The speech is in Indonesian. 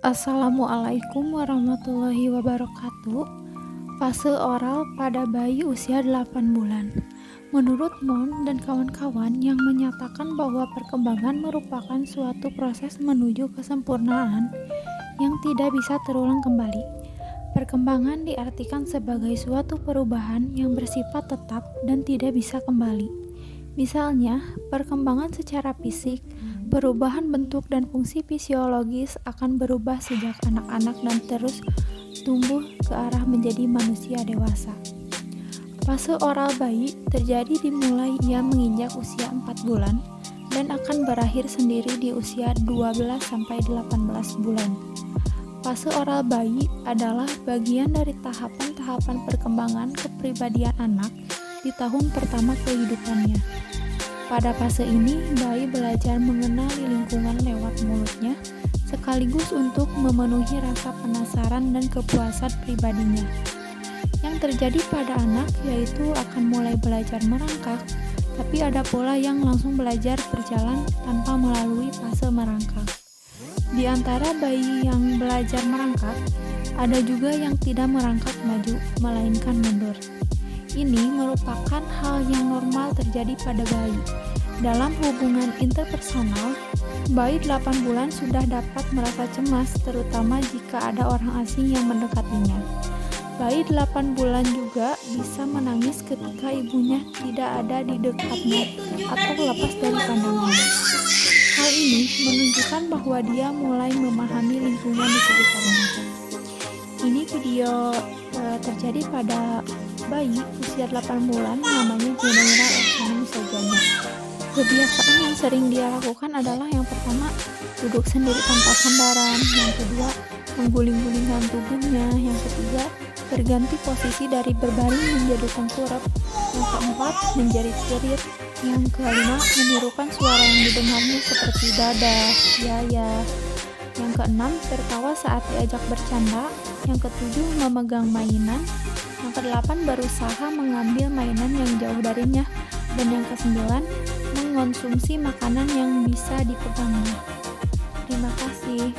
Assalamualaikum warahmatullahi wabarakatuh. Fase oral pada bayi usia 8 bulan. Menurut Mon dan kawan-kawan yang menyatakan bahwa perkembangan merupakan suatu proses menuju kesempurnaan yang tidak bisa terulang kembali. Perkembangan diartikan sebagai suatu perubahan yang bersifat tetap dan tidak bisa kembali. Misalnya, perkembangan secara fisik, perubahan bentuk dan fungsi fisiologis akan berubah sejak anak-anak dan terus tumbuh ke arah menjadi manusia dewasa. Fase oral bayi terjadi dimulai ia menginjak usia 4 bulan dan akan berakhir sendiri di usia 12-18 bulan. Fase oral bayi adalah bagian dari tahapan-tahapan perkembangan kepribadian anak di tahun pertama kehidupannya. Pada fase ini, bayi belajar mengenali lingkungan lewat mulutnya, sekaligus untuk memenuhi rasa penasaran dan kepuasan pribadinya. Yang terjadi pada anak yaitu akan mulai belajar merangkak, tapi ada pula yang langsung belajar berjalan tanpa melalui fase merangkak. Di antara bayi yang belajar merangkak, ada juga yang tidak merangkak maju, melainkan mundur. Ini merupakan hal yang normal terjadi pada bayi. Dalam hubungan interpersonal, bayi 8 bulan sudah dapat merasa cemas, terutama jika ada orang asing yang mendekatinya. Bayi 8 bulan juga bisa menangis ketika ibunya tidak ada di dekatnya atau lepas dari pandangannya. Hal ini menunjukkan bahwa dia mulai memahami lingkungan di sekitarnya. Ini video terjadi pada bayi usia 8 bulan, namanya General Eksamen Sejanya. Kebiasaan yang sering dia lakukan adalah yang pertama, duduk sendiri tanpa sandaran, yang kedua, mengguling-gulingkan tubuhnya, yang ketiga, berganti posisi dari berbaring menjadi tengkurap, yang keempat, menjerit-jerit, yang kelima, menirukan suara yang didengarnya seperti dada, yaya, yang keenam, tertawa saat diajak bercanda, yang ketujuh, memegang mainan, yang kedelapan, berusaha mengambil mainan yang jauh darinya, dan yang kesembilan, mengonsumsi makanan yang bisa dipegangnya. Terima kasih.